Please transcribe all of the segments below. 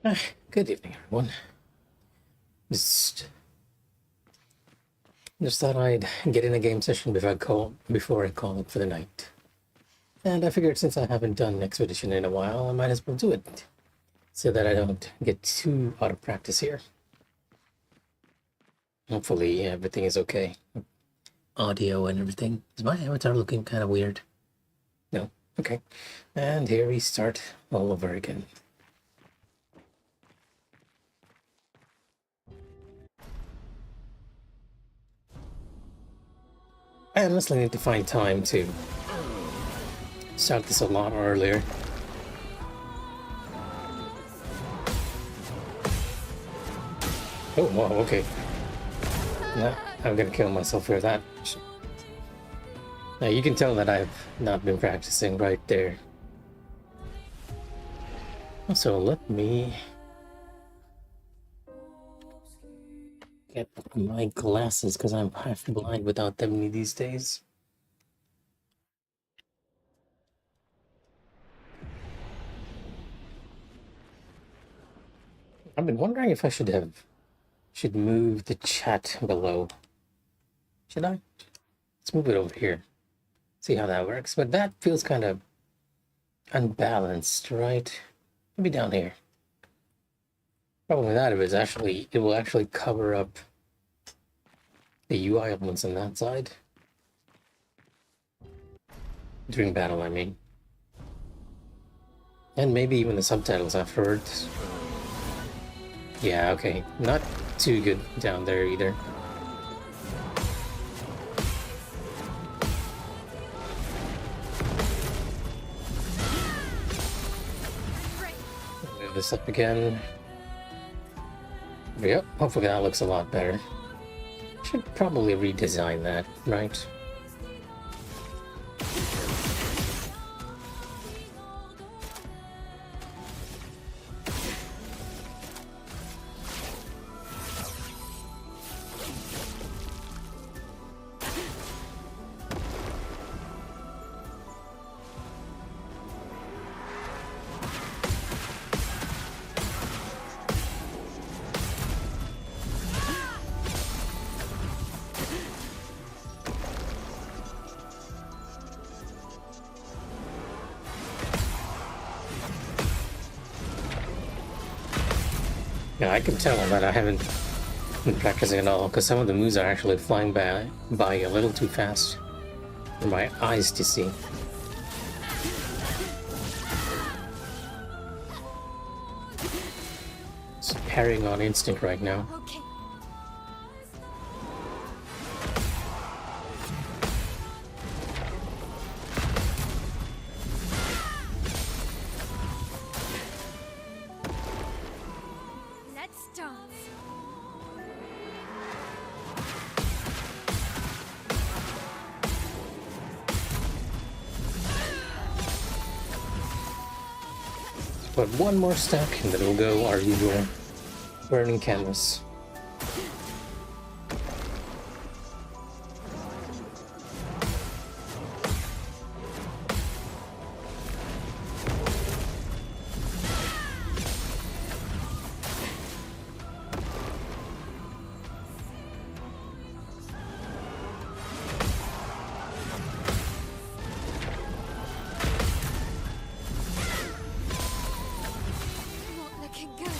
Good evening, everyone. Just, just thought I'd get in a game session before I call it for the night. And I figured since I haven't done Expedition in a while, I might as well do it, so that I don't get too out of practice here. Hopefully everything is okay. Audio and everything. Is my avatar looking kind of weird? No? Okay. And here we start all over again. I honestly need to find time to start this a lot earlier. Oh, wow, okay. Nah, I'm gonna kill myself for that. Now you can tell that I've not been practicing right there. Also, let me get my glasses because I'm half blind without them these days. I've been wondering if I should move the chat below. Should I? Let's move it over here. See how that works. But that feels kind of unbalanced, right? Maybe down here. Problem with that is it will actually cover up the UI elements on that side. During battle, I mean. And maybe even the subtitles afterwards. Yeah, okay. Not too good down there either. Move this up again. Yep, hopefully that looks a lot better. Should probably redesign that, right? Yeah, I can tell that I haven't been practicing at all, because some of the moves are actually flying by a little too fast for my eyes to see. Just parrying on instinct right now. Okay. Let's dance. But one more stack and then we'll go our usual burning canvas. Not looking good.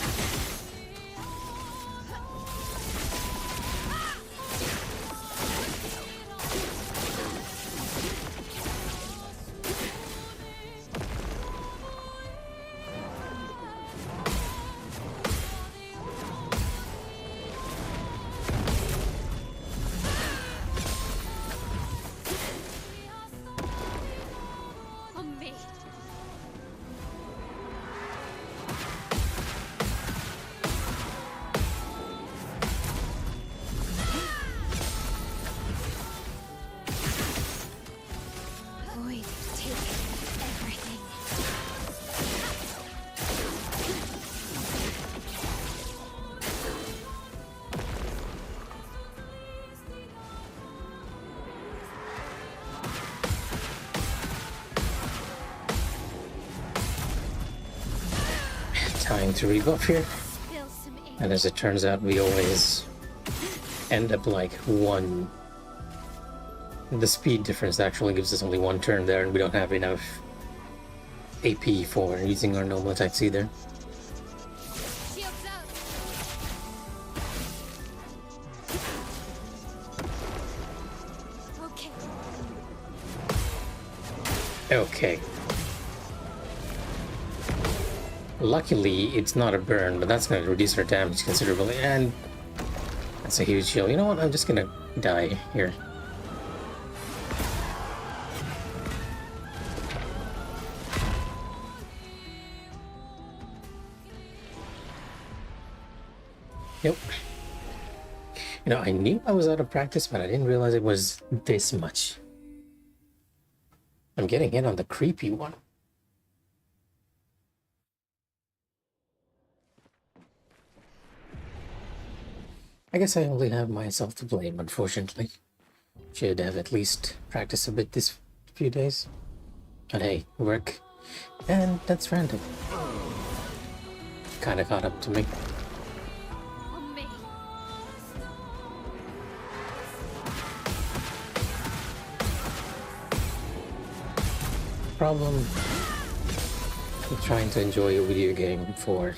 time to rebuff here. Spill some ink. And as it turns out, we always end up like one. The speed difference actually gives us only one turn there, and we don't have enough AP for using our normal attacks either. Shields up. Okay. Okay. Luckily, it's not a burn, but that's going to reduce our damage considerably, and that's a huge heal. You know what? I'm just going to die here. Yep. You know, I knew I was out of practice, but I didn't realize it was this much. I'm getting hit on the creepy one. I guess I only have myself to blame, unfortunately. Should have at least practiced a bit this few days. But hey, work. And that's random. Kinda caught up to me. On me. Problem with trying to enjoy a video game for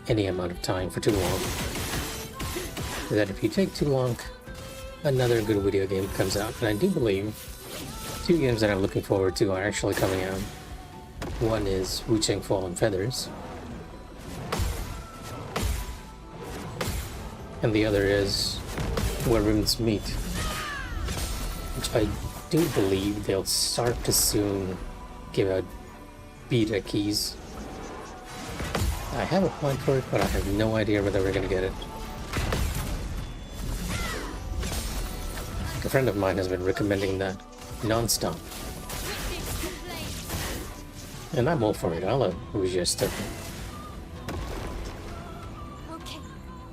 any amount of time for too long is that if you take too long, another good video game comes out. And I do believe 2 games that I'm looking forward to are actually coming out. One is Wu Chang Fallen Feathers, and the other is Where Rooms Meet, which I do believe they'll start to soon give out beta keys. I have a plan for it, but I have no idea whether we're gonna get it. A friend of mine has been recommending that non-stop, Witness the flames. and I'm all for it. I love Wuxia stuff. Okay.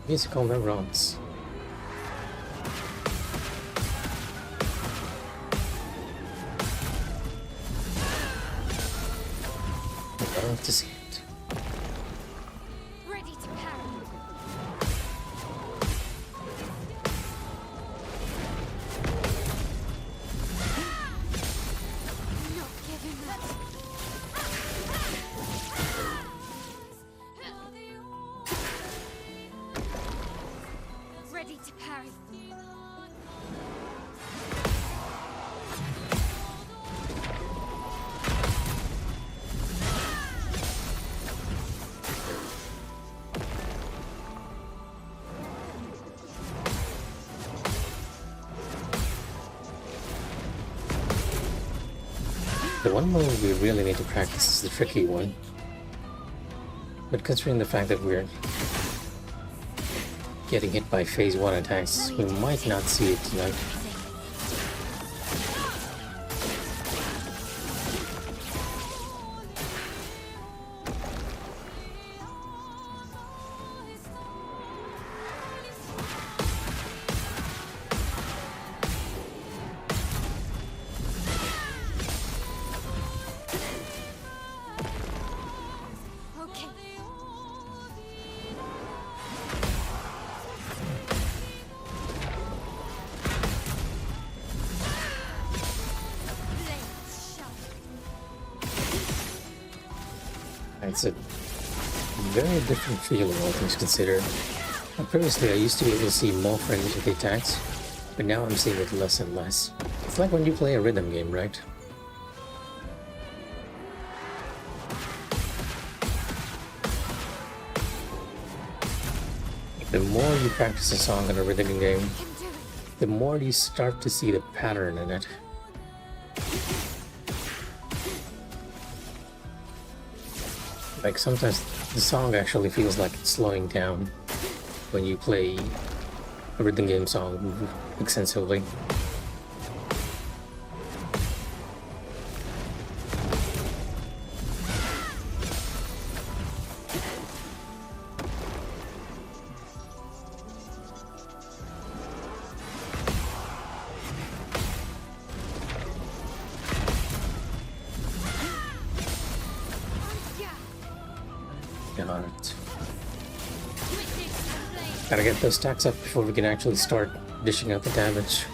Musical neurons. I love to see it. Ready to parry. Not giving up. Ready to parry. The one move we really need to practice is the tricky one. But considering the fact that we're getting hit by phase 1 attacks, we might not see it tonight. Okay. Blades sharp. It's a very different feel, all things considered. Previously, I used to be able to see more friendly with the attacks, but now I'm seeing it less and less. It's like when you play a rhythm game, right? The more you practice a song in a rhythm game, Can do it. the more you start to see the pattern in it. Like sometimes the song actually feels like it's slowing down when you play a rhythm game song extensively. Yeah. Yeah, on it. Gotta get those stacks up before we can actually start dishing out the damage.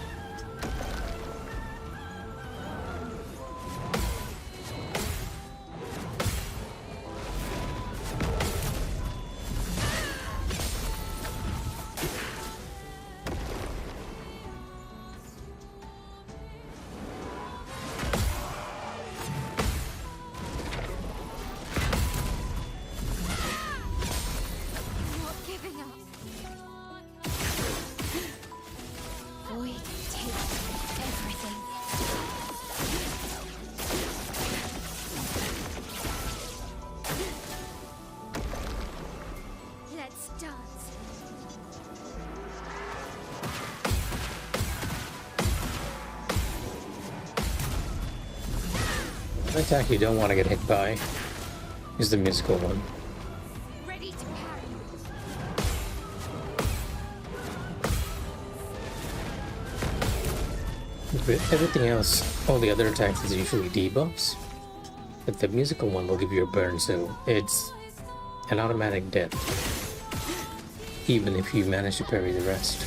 Not giving up. Void takes everything. Let's dance. One attack you don't want to get hit by is the musical one. Ready to parry. With everything else, all the other attacks is usually debuffs, but the musical one will give you a burn, so it's an automatic death, even if you manage to parry the rest.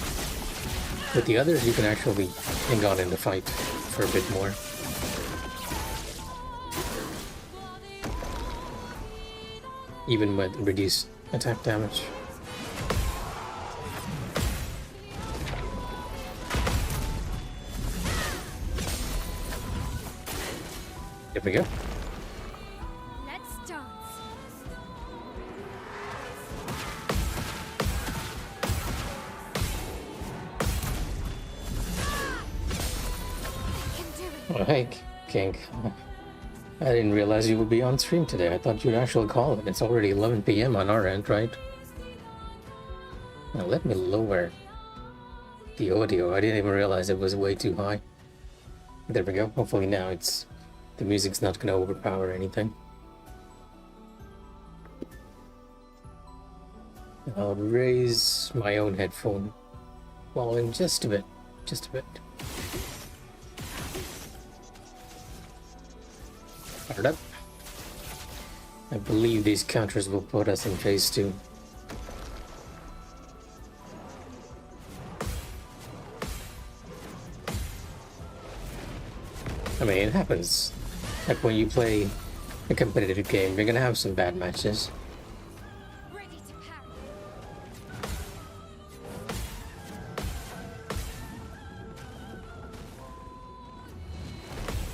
With the others, you can actually hang on in the fight for a bit more. Even with reduced attack damage. There we go. Let's dance. I can do it. Oh, hey, King. I didn't realize you would be on stream today. I thought you'd actually call it. It's already 11 PM on our end, right? Now let me lower the audio. I didn't even realize it was way too high. There we go. Hopefully now the music's not going to overpower anything. I'll raise my own headphone volume just a bit. Just a bit. Fired up. I believe these counters will put us in phase 2. I mean, it happens. Like when you play a competitive game, you're gonna have some bad matches. Ready to parry.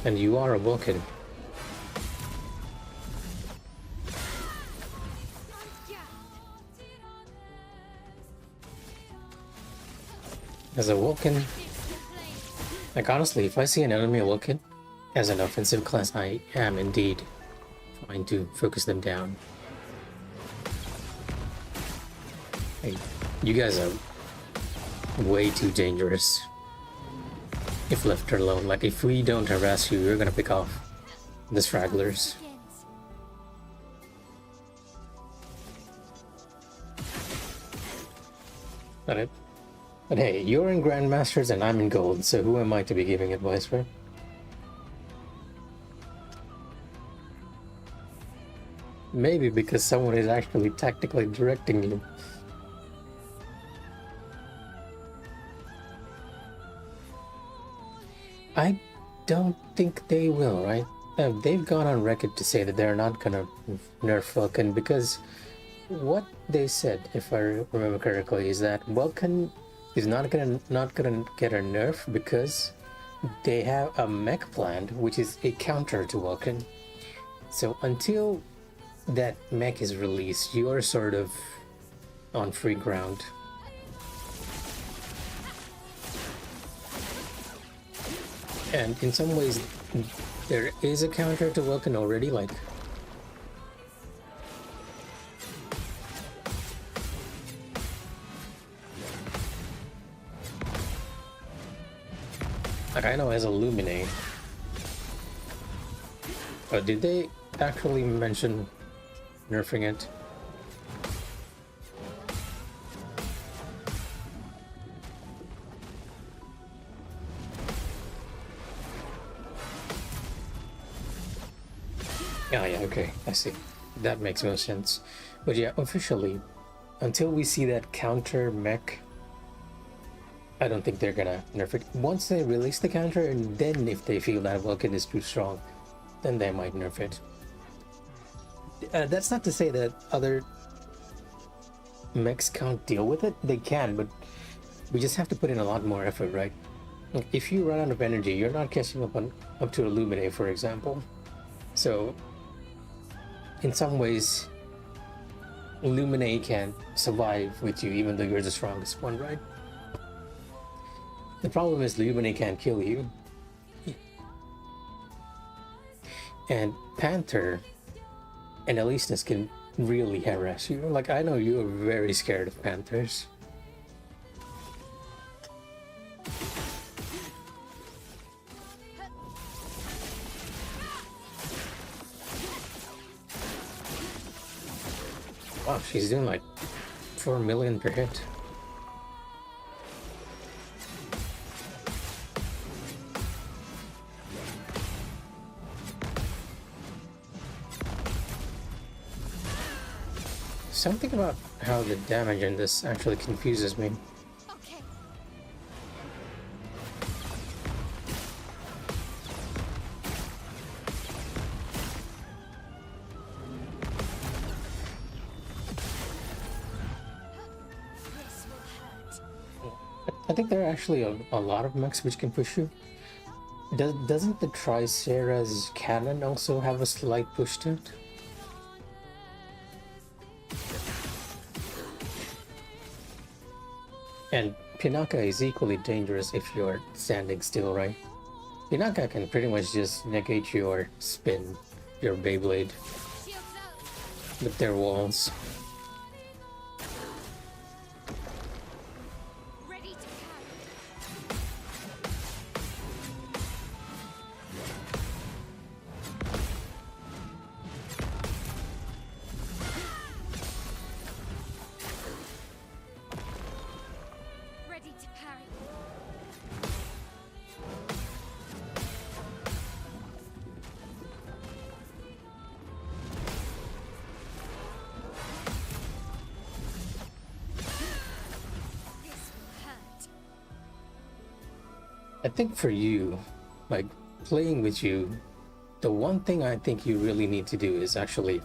And you are a Vulcan. Yeah. As a Vulcan, like honestly, if I see an enemy Vulcan as an offensive class, I am indeed trying to focus them down. Hey, you guys are way too dangerous if left alone. Like if we don't harass you, you're gonna pick off the stragglers. Begins. But hey, you're in Grandmasters and I'm in Gold, so who am I to be giving advice, right? Maybe because someone is actually tactically directing you. I don't think they will, right? They've gone on record to say that they're not gonna nerf Vulcan because what they said, if I remember correctly, is that Vulcan is not gonna get a nerf because they have a mech plant which is a counter to Vulcan. So until that mech is released, you are sort of on free ground. And in some ways, there is a counter to Vulcan already, like I know as Illuminate. Oh, did they actually mention nerfing it? Yeah, okay, I see. That makes no sense. But yeah, officially, until we see that counter mech, I don't think they're gonna nerf it. Once they release the counter, and then if they feel that Vulcan is too strong, then they might nerf it. That's not to say that other mechs can't deal with it. They can, but we just have to put in a lot more effort, right? If you run out of energy, you're not catching up to Illuminate, for example. So, in some ways, Illuminate can survive with you, even though you're the strongest one, right? The problem is Illuminate can't kill you. And Panther and Alistus can really harass you. Like, I know you're very scared of Panthers. Wow, she's doing like 4 million per hit. Something about how the damage in this actually confuses me. Okay. This will hurt. I think there are actually a lot of mechs which can push you. Doesn't the Tricera's cannon also have a slight push to it? And Pinaka is equally dangerous if you're standing still, right? Pinaka can pretty much just negate your spin, your Beyblade, Shields up. with their walls. Ready to parry. Ready to parry. This will hurt. I think for you, like playing with you, the one thing I think you really need to do is actually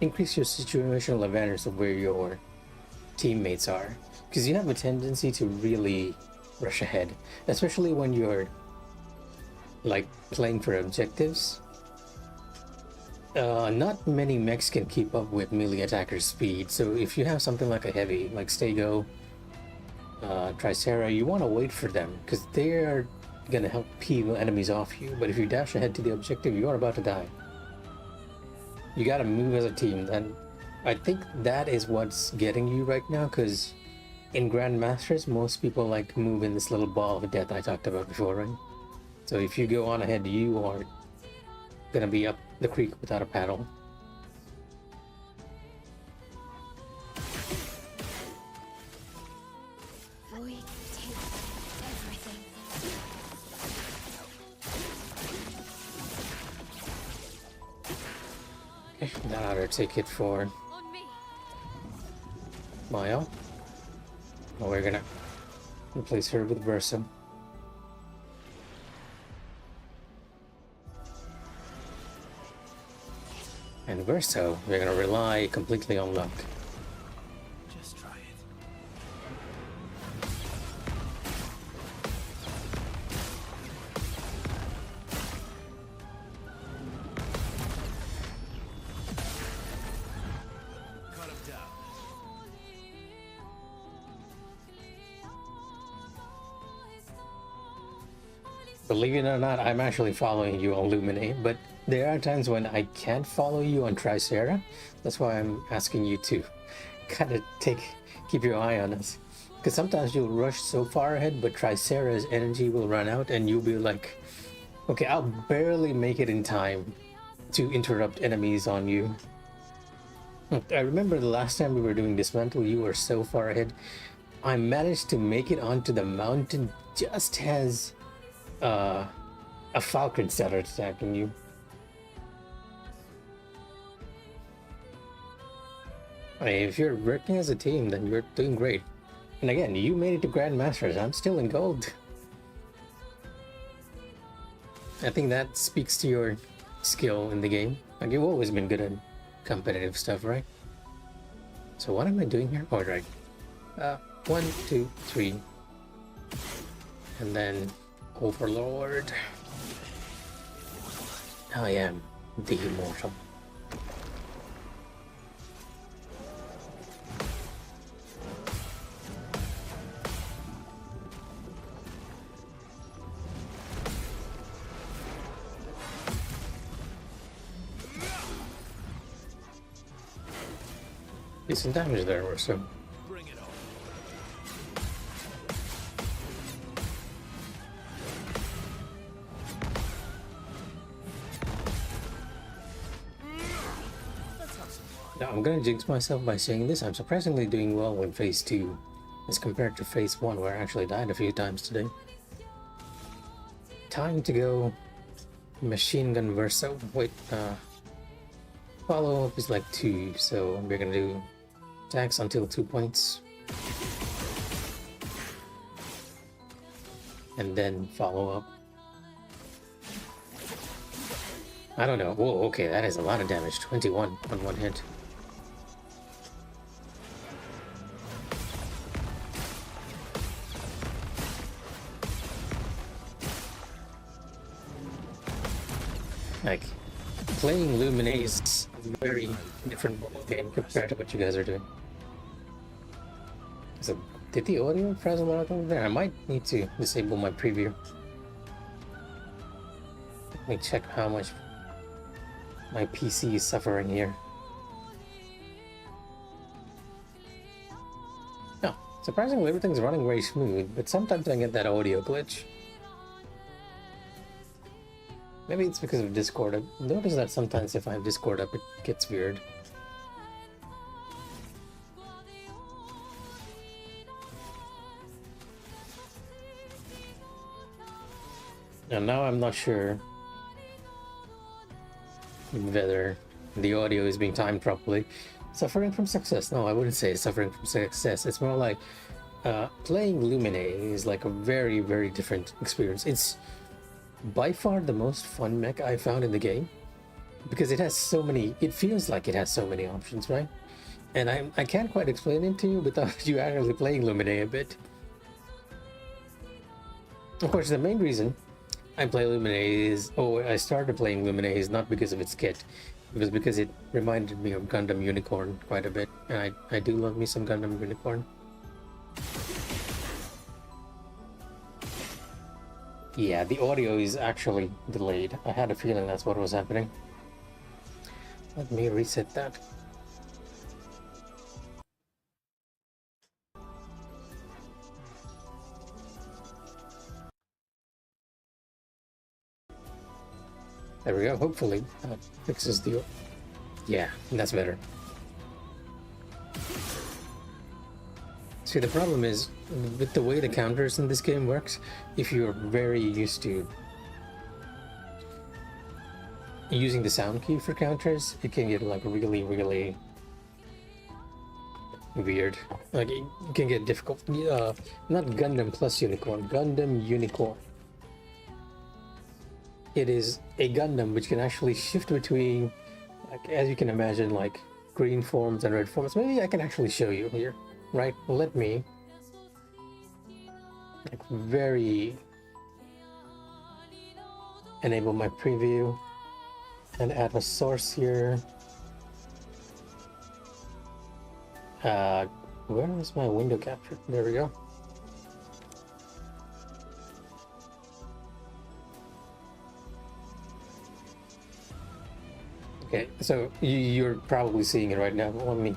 increase your situational awareness of where your teammates are, because you have a tendency to really rush ahead, especially when you're like playing for objectives. Not many mechs can keep up with melee attackers' speed, so if you have something like a heavy, like Stego, Tricera, you want to wait for them, because they're gonna help peel enemies off you, but if you dash ahead to the objective, you are about to die. You gotta move as a team, and I think that is what's getting you right now, because in Grandmasters, most people like to move in this little ball of death I talked about before, right? So if you go on ahead, you are gonna be up the creek without a paddle. We take everything. Okay, that ought to take it for On me. Maya. Well, we're gonna replace her with Versa. And Versa, we're gonna rely completely on luck. Just try it. Cut him down. Believe it or not, I'm actually following you on Luminate, but there are times when I can't follow you on Tricera. That's why I'm asking you to kind of keep your eye on us. Because sometimes you'll rush so far ahead, but Tricera's energy will run out and you'll be like, okay, I'll barely make it in time to interrupt enemies on you. I remember the last time we were doing Dismantle, you were so far ahead. I managed to make it onto the mountain just as a falcon started attacking you. I mean, if you're working as a team, then you're doing great. And again, you made it to Grandmasters. I'm still in gold. I think that speaks to your skill in the game. Like, you've always been good at competitive stuff, right? So what am I doing here? Oh, right. 1, 2, 3. And then Overlord. I am the immortal. Decent damage there or so. Bring it on. Let's have some fun. Now, I'm gonna jinx myself by saying this. I'm surprisingly doing well in Phase 2 as compared to Phase 1, where I actually died a few times today. Time to go Machine Gun Verso. Wait, follow up is like 2, so we're gonna do attacks until 2 points. And then follow up. I don't know. Whoa, okay, that is a lot of damage. 21 on one hit. Like, playing Lumine is a very different game compared to what you guys are doing. So, did the audio press a lot over there? I might need to disable my preview. Let me check how much my PC is suffering here. No, surprisingly everything's running very smooth, but sometimes I get that audio glitch. Maybe it's because of Discord. I've noticed that sometimes if I have Discord up, it gets weird. And now I'm not sure whether the audio is being timed properly. Suffering from success? No, I wouldn't say suffering from success. It's more like playing Lumine is like a very, very different experience. It's by far the most fun mech I found in the game because it has so many, it feels like it has so many options, right? And I can't quite explain it to you without you actually playing Lumine a bit. Of course, the main reason I play Lumine is, I started playing Lumine is not because of its kit. It was because it reminded me of Gundam Unicorn quite a bit. And I do love me some Gundam Unicorn. Yeah, the audio is actually delayed. I had a feeling that's what was happening. Let me reset that. There we go, hopefully that fixes the... Yeah, that's better. See, the problem is, with the way the counters in this game works, if you're very used to using the sound key for counters, it can get like really, really weird. Like, it can get difficult. Not Gundam plus Unicorn, Gundam Unicorn. It is a Gundam which can actually shift between, like, as you can imagine, like green forms and red forms. Maybe I can actually show you here, right? Let me like very enable my preview and add a source here. Where is my window capture? There we go. Okay, so you're probably seeing it right now. Let me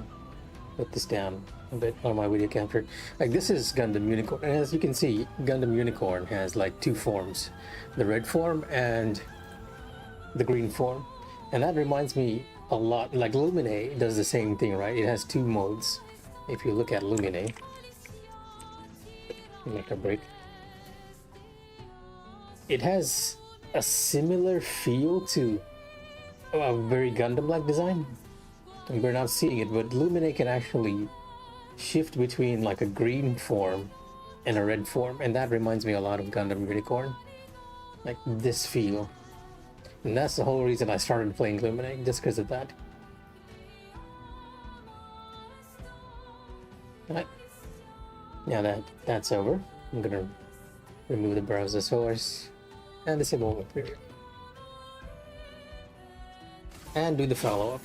put this down a bit on my video capture. Like, this is Gundam Unicorn, and as you can see, Gundam Unicorn has like two forms, the red form and the green form. And that reminds me a lot, like Lumine does the same thing, right? It has two modes. If you look at Lumine, make a break. It has a similar feel to a very Gundam-like design. And we're not seeing it, but Lumine can actually shift between like a green form and a red form, and that reminds me a lot of Gundam Unicorn. Like this feel. And that's the whole reason I started playing Lumine, just because of that. Alright. Now that that's over, I'm gonna remove the browser source and disable my preview. And do the follow-up.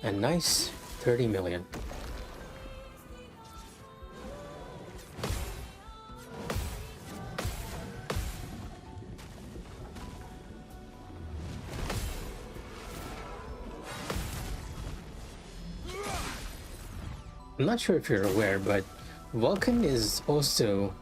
A nice 30 million. I'm not sure if you're aware, but Vulcan is also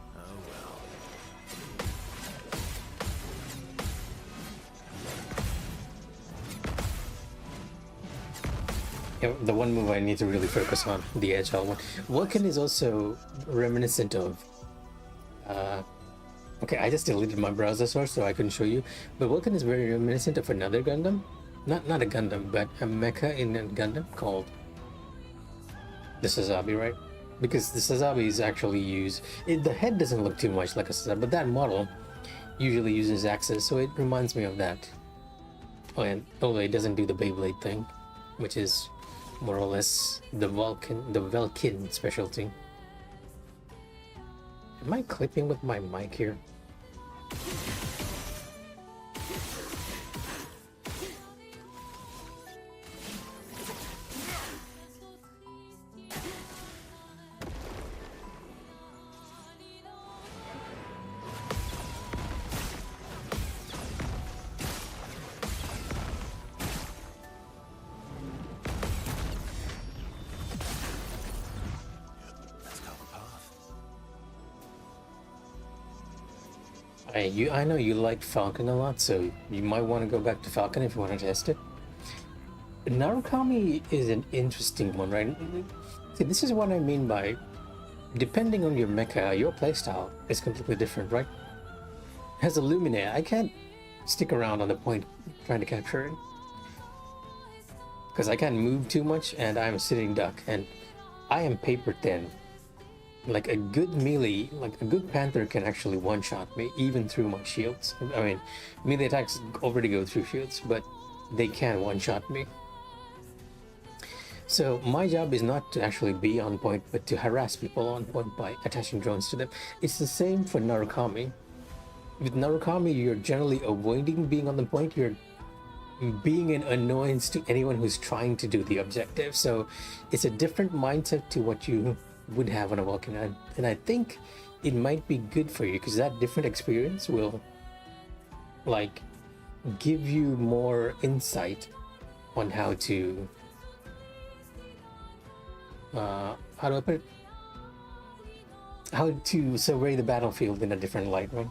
the one move I need to really focus on, the agile one. Vulcan is also reminiscent of okay, I just deleted my browser source so I couldn't show you, but Vulcan is very reminiscent of another Gundam. Not a Gundam, but a mecha in a Gundam called the Sazabi, right? Because the Sazabi is actually used... the head doesn't look too much like a Sazabi, but that model usually uses axes, so it reminds me of that. Oh, and although it doesn't do the Beyblade thing, which is more or less the Velkin specialty. Am I clipping with my mic here? I know you like Falcon a lot, so you might want to go back to Falcon if you want to test it. Narukami is an interesting one, right? See, this is what I mean by depending on your mecha, your playstyle is completely different, right? As a Lumine, I can't stick around on the point trying to capture it. Because I can't move too much and I'm a sitting duck and I am paper thin. Like a good melee, like a good Panther can actually one-shot me even through my shields. I mean, melee attacks already go through shields, but they can one-shot me. So my job is not to actually be on point, but to harass people on point by attaching drones to them. It's the same for Narukami. With Narukami, you're generally avoiding being on the point. You're being an annoyance to anyone who's trying to do the objective. So it's a different mindset to what you would have on a Vulcan, and I think it might be good for you because that different experience will like give you more insight on how to how do I put it? How to survey the battlefield in a different light, right?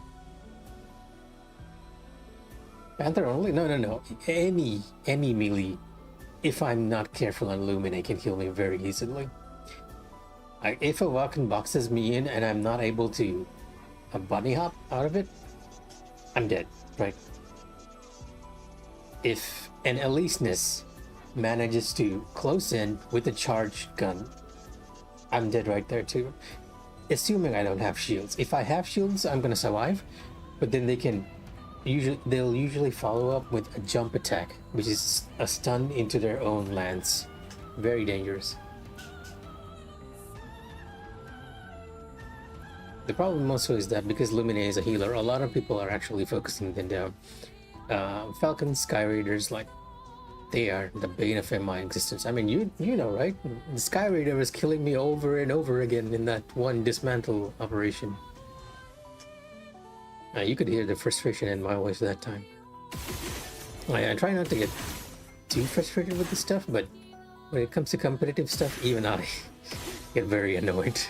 Panther only? No. Any melee, if I'm not careful on Lumine, can kill me very easily. If a Vulcan boxes me in and I'm not able to bunny hop out of it, I'm dead, right? If an Elyseness manages to close in with a charged gun, I'm dead right there too. Assuming I don't have shields. If I have shields, I'm gonna survive, but then they'll usually follow up with a jump attack, which is a stun into their own lance. Very dangerous. The problem also is that because Lumine is a healer, a lot of people are actually focusing them down. Falcon Sky Raiders, like, they are the bane of my existence. I mean, you know, right? The Sky Raider was killing me over and over again in that one dismantle operation. You could hear the frustration in my voice that time. I try not to get too frustrated with this stuff, but when it comes to competitive stuff, even I get very annoyed.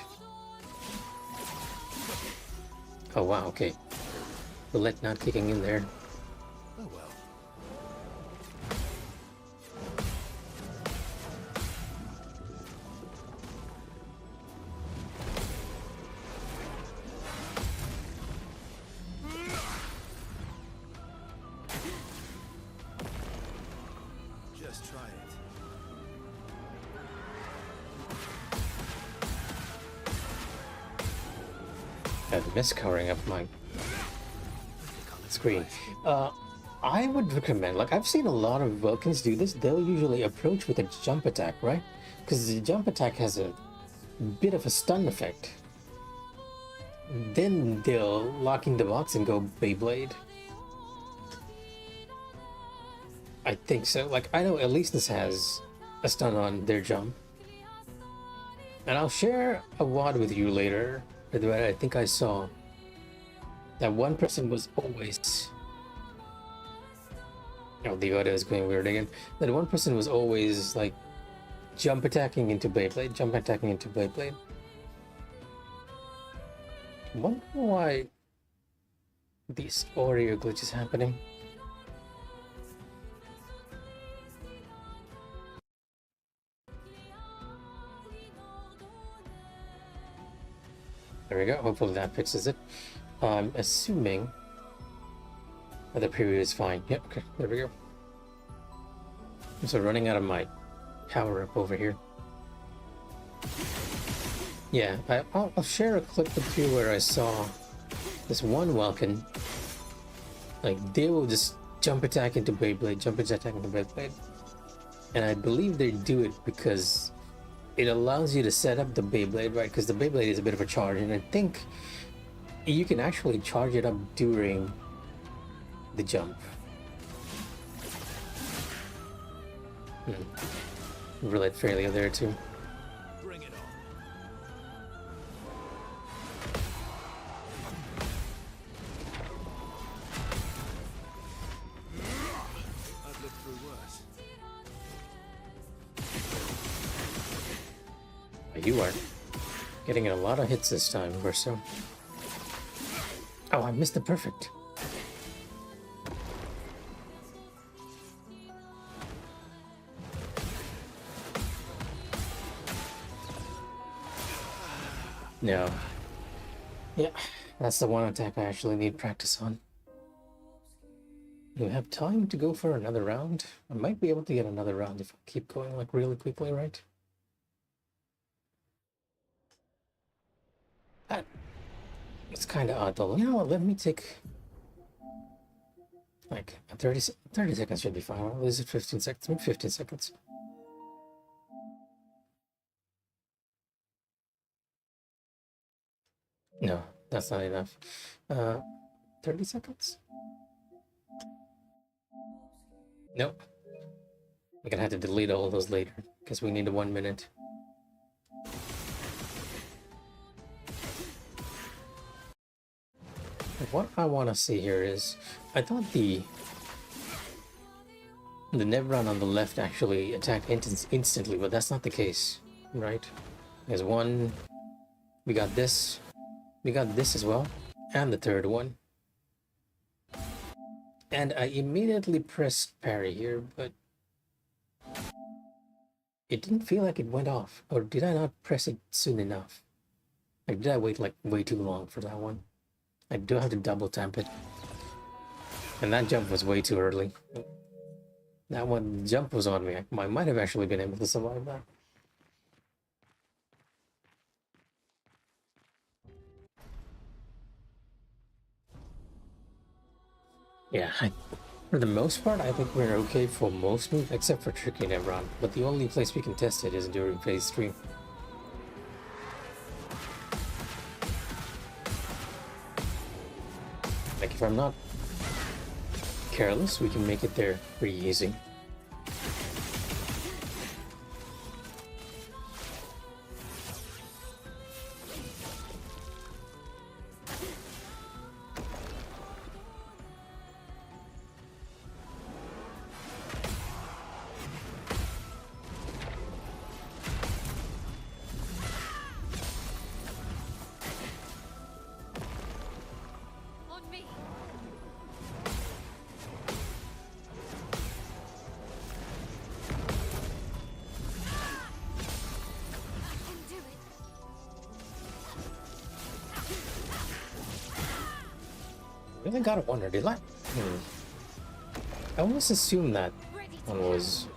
Oh wow, okay. Bullet not kicking in there. Oh well. Just try it. I miss covering up my screen. I would recommend, like, I've seen a lot of Vulcans do this. They'll usually approach with a jump attack, right? Because the jump attack has a bit of a stun effect. Then they'll lock in the box and go Beyblade. I think so. Like, I know at least this has a stun on their jump. And I'll share a WOD with you later. I think I saw that one person was always... Oh, the audio is going weird again. That one person was always, like, jump attacking into Beyblade, jump attacking into Beyblade. I wonder why this audio glitch is happening. There we go. Hopefully that fixes it. I'm assuming that the preview is fine. Yep, okay, there we go. I'm so running out of my power up over here. Yeah, I'll share a clip with you where I saw this one Welkin. Like, they will just jump attack into Beyblade, jump attack into Beyblade. And I believe they do it because it allows you to set up the Beyblade, right? Because the Beyblade is a bit of a charge, and I think you can actually charge it up during the jump. Relate failure there too. Bring it on. I've lived through worse. You are getting a lot of hits this time, or so. Oh, I missed the perfect. No. Yeah, that's the one attack I actually need practice on. Do we have time to go for another round? I might be able to get another round if I keep going like really quickly, right? It's kind of odd though. You know what, let me take like 30 seconds should be fine. Or is it 15 seconds? Maybe 15 seconds. No, that's not enough. 30 seconds? Nope. We're gonna have to delete all those later because we need 1 minute. What I want to see here is, I thought the Nevron on the left actually attacked instantly, but that's not the case, right? There's one, we got this as well, and the third one. And I immediately pressed parry here, but it didn't feel like it went off. Or did I not press it soon enough? Like, did I wait like way too long for that one? I do have to double tap it. And that jump was way too early. That one jump was on me. I might have actually been able to survive that. Yeah, for the most part, I think we're okay for most moves, except for Tricky Nevron. But the only place we can test it is during phase 3. Like, if I'm not careless, we can make it there pretty easy. On me. I can do it. Really gotta wonder, did I? I almost assumed that Ready to one was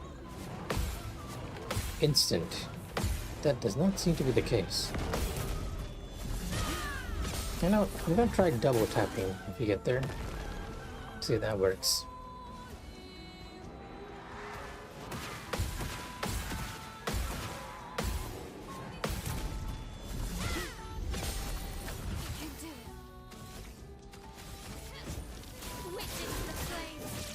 instant. That does not seem to be the case. You know, I'm gonna try double tapping if you get there. See if that works. I can do it. Witness the flames.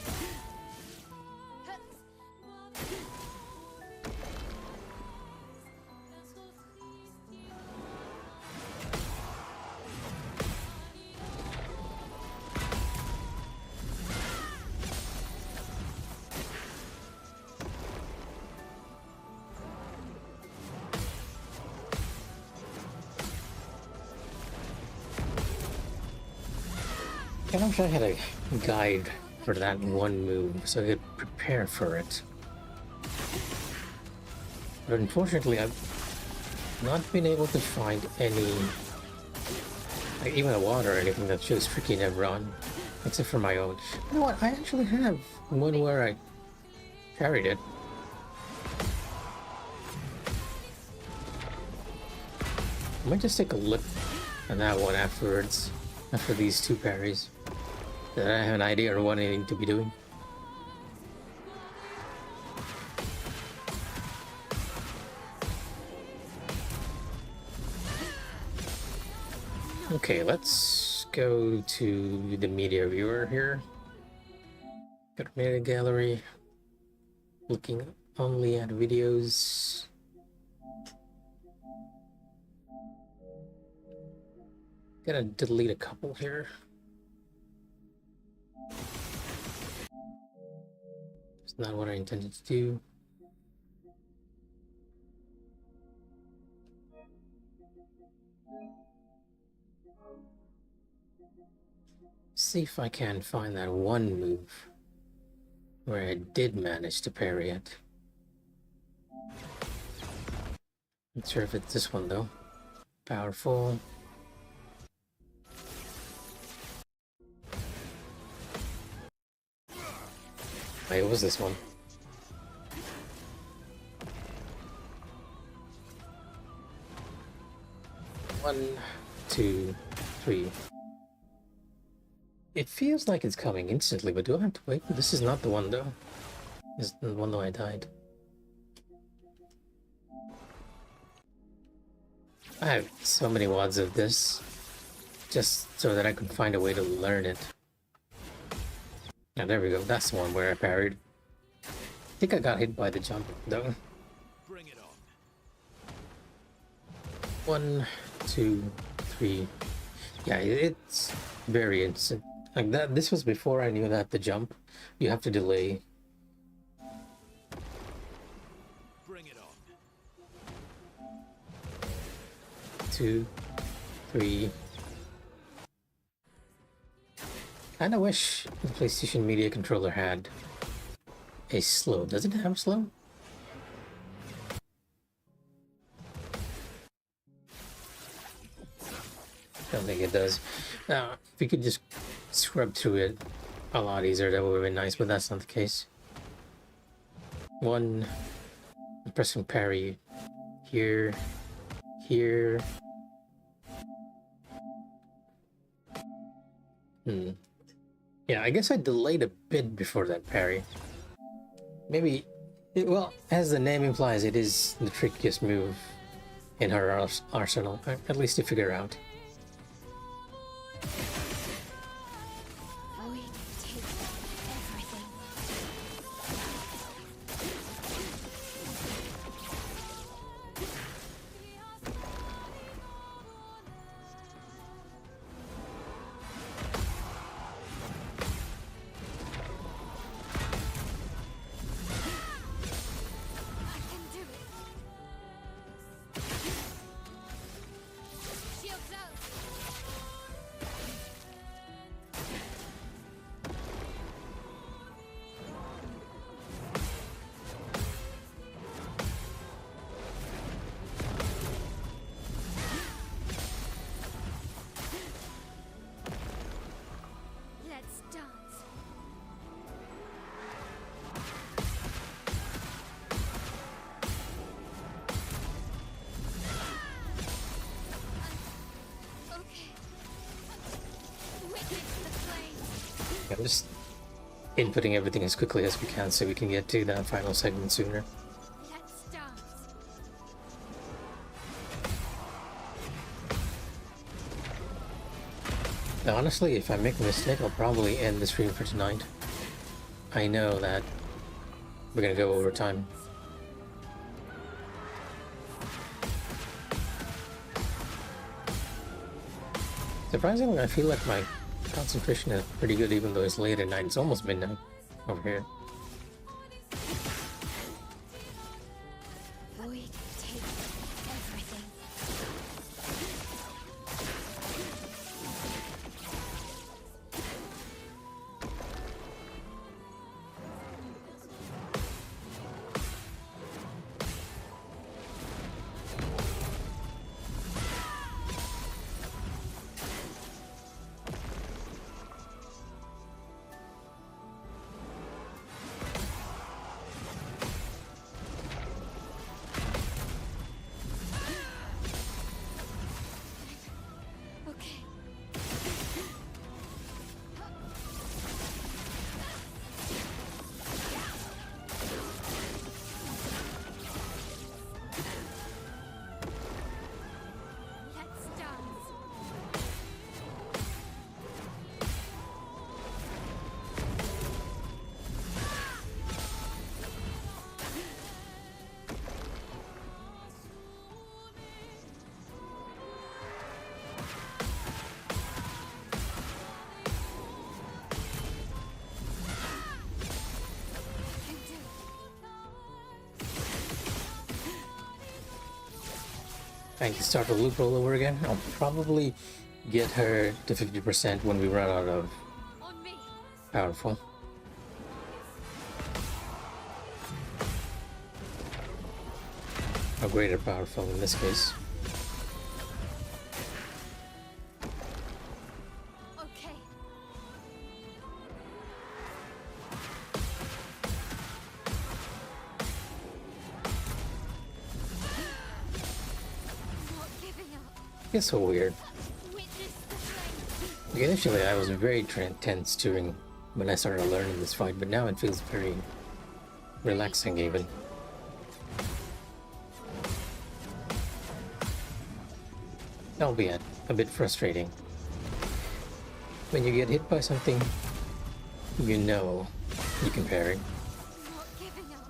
I wish I had a guide for that one move so I could prepare for it. But unfortunately, I've not been able to find any, like even a water or anything that shows freaking never on, except for my own. You know what? I actually have one where I carried it. I might just take a look at that one afterwards, after these two parries. That I have an idea of what I need to be doing. Okay, let's go to the media viewer here. Got a media gallery. Looking only at videos. Gonna delete a couple here. It's not what I intended to do. See if I can find that one move where I did manage to parry it. Not sure if it's this one though. Powerful. It was this one. 1, 2, 3. It feels like it's coming instantly, but do I have to wait? This is not the one though. This is the one though I died. I have so many wads of this, just so that I can find a way to learn it. Now there we go, that's the one where I parried. I think I got hit by the jump though. Bring it on. 1, 2, 3. Yeah, it's very instant. Like that, this was before I knew that the jump, you have to delay. Bring it on. 2, 3. Kinda wish the PlayStation Media Controller had a slow. Does it have slow? I don't think it does. Now, if we could just scrub through it a lot easier, that would have been nice, but that's not the case. 1, I'm pressing parry here, here. Yeah, I guess I delayed a bit before that parry. Maybe, well, as the name implies, it is the trickiest move in her arsenal, at least to figure out. We take everything. I can do it. Shields up. I'm just inputting everything as quickly as we can so we can get to that final segment sooner. Let's dance. Now, honestly, if I make a mistake, I'll probably end the stream for tonight. I know that we're gonna go over time. Surprisingly, I feel like my concentration is pretty good even though it's late at night. It's almost midnight over here. Void take everything. Okay. Let's dance. Can do it. I need to start the loop all over again. I'll probably get her to 50% when we run out of On me. powerful. Or greater powerful in this case. Okay. Not giving up. It's so weird. Witness the flame. Like, initially, I was very tense during when I started learning this fight, but now it feels very relaxing even. Albeit a bit frustrating. When you get hit by something, you know you can parry. Not giving up.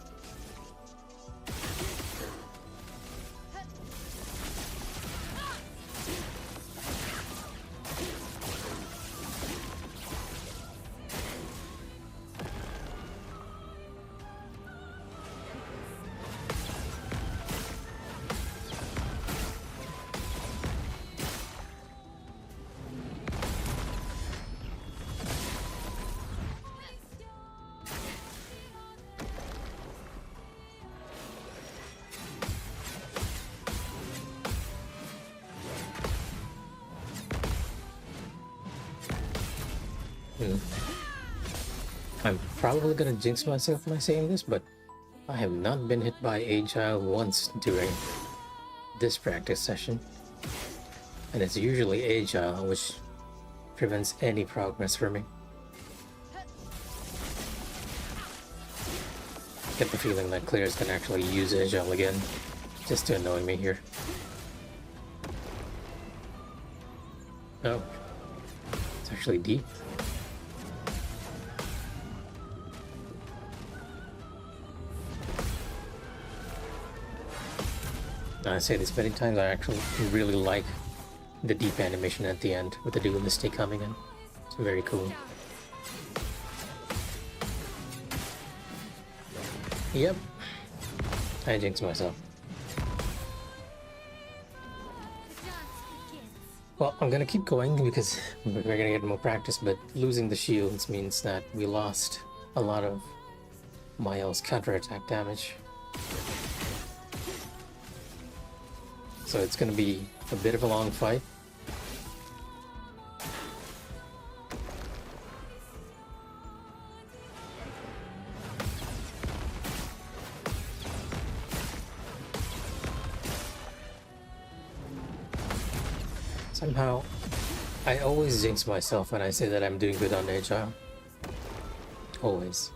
I'm probably gonna jinx myself by saying this, but I have not been hit by Agile once during this practice session. And it's usually Agile which prevents any progress for me. Get the feeling that Claire's gonna actually use Agile again, just to annoy me here. Oh, it's actually deep. I say this many times, I actually really like the deep animation at the end with the dualistic coming in. It's very cool. Yep, I jinxed myself. The dance begins. Well, I'm gonna keep going because we're gonna get more practice, but losing the shields means that we lost a lot of Miles' counterattack damage. So it's gonna be a bit of a long fight. Somehow, I always jinx myself when I say that I'm doing good on Agile. always.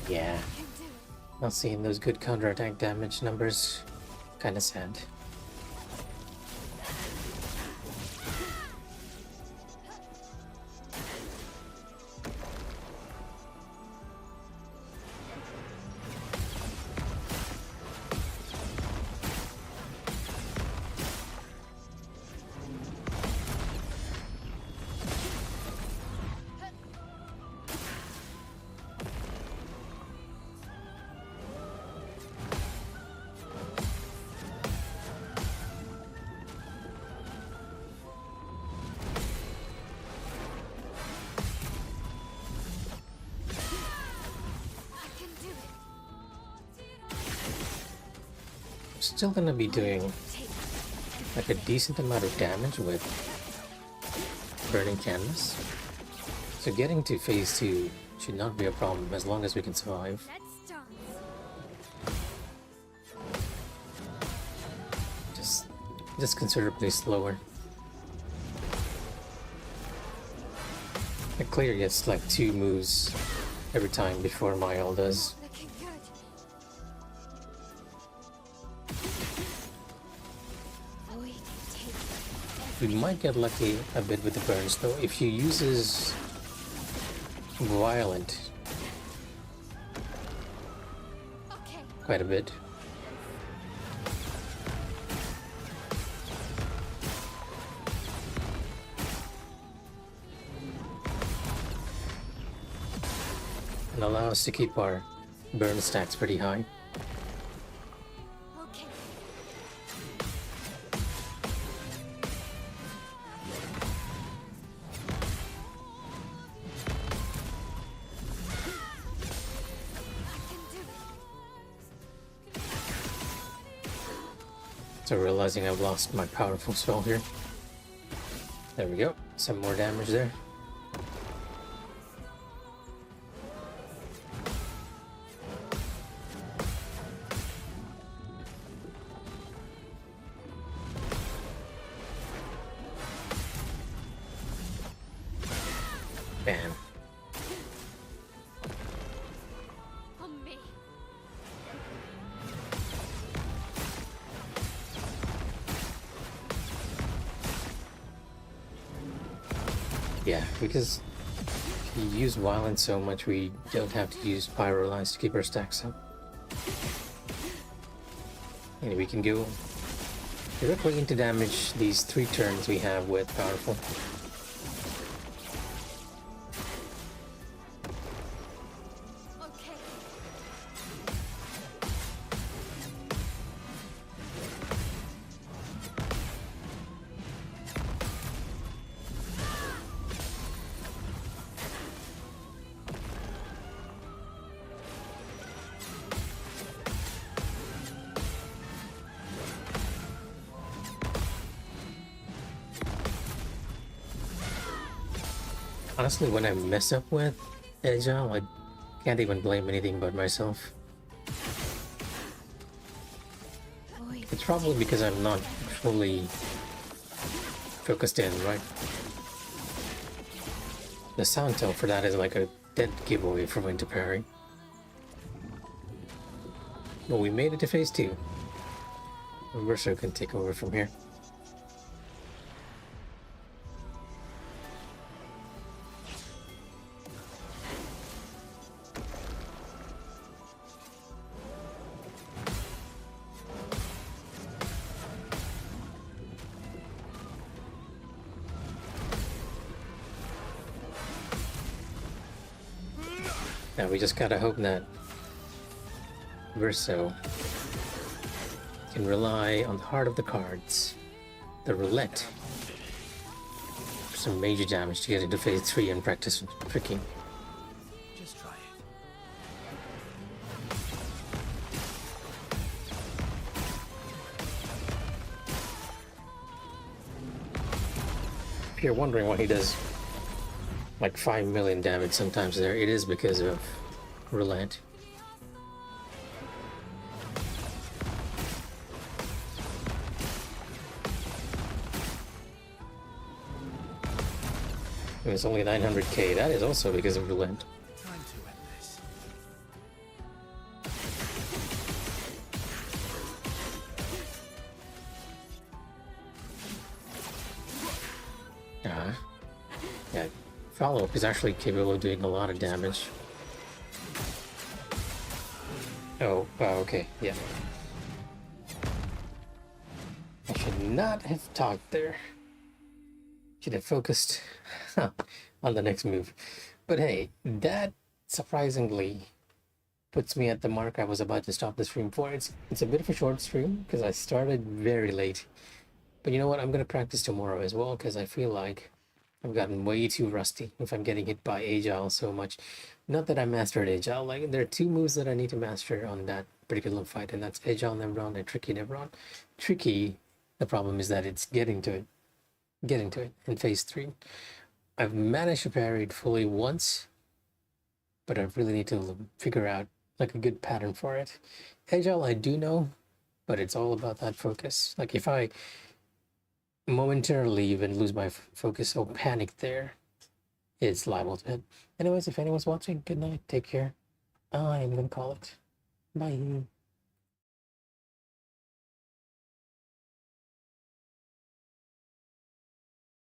Yeah, Can do it. not seeing those good counterattack damage numbers. Kinda sad. I can do it. Still gonna be doing Take like a decent amount of damage with burning canvas. So getting to phase 2 should not be a problem as long as we can survive. Let's dance. Just considerably slower. The clear gets like 2 moves every time before Mael does. Looking good. Void take. We might get lucky a bit with the burns though. If he uses violent Okay. quite a bit, and allow us to keep our burn stacks pretty high. Okay. I can do it. So realizing I've lost my powerful spell here. There we go. Some more damage there. Bam. On me. Yeah, because we use violence so much we don't have to use pyrolyze to keep our stacks up. And we can go directly into damage these 3 turns we have with powerful. Okay. Honestly, when I mess up with Agile, I can't even blame anything but myself. Void. It's probably because I'm not fully focused in, right? The sound tone for that is like a dead giveaway for Winter Parry. But we made it to phase 2. Verso can take over from here. Now we just gotta hope that Verso can rely on the heart of the cards, the roulette, for some major damage to get into phase 3 and practice tricking. Just try it. If you're wondering why he does like 5 million damage sometimes there, it is because of roulette. It was only 900k. That is also because of roulette. Time to end this. Yeah, follow-up is actually capable of doing a lot of damage. Oh, okay, yeah. I should not have talked there. Should have focused on the next move. But hey, that surprisingly puts me at the mark I was about to stop the stream for. It's a bit of a short stream because I started very late. But you know what? I'm going to practice tomorrow as well because I feel like I've gotten way too rusty if I'm getting hit by Agile so much. Not that I mastered Agile. Like, there are two moves that I need to master on that particular fight, and that's Agile Nevron and Tricky Nevron. Tricky, the problem is that it's getting to it in phase 3. I've managed to parry it fully once, but I really need to figure out like a good pattern for it. Agile I do know, but it's all about that focus. Like if I momentarily even lose my focus or panic there, it's liable to hit. Anyways, if anyone's watching, good night, take care. I'm gonna call it. Bye.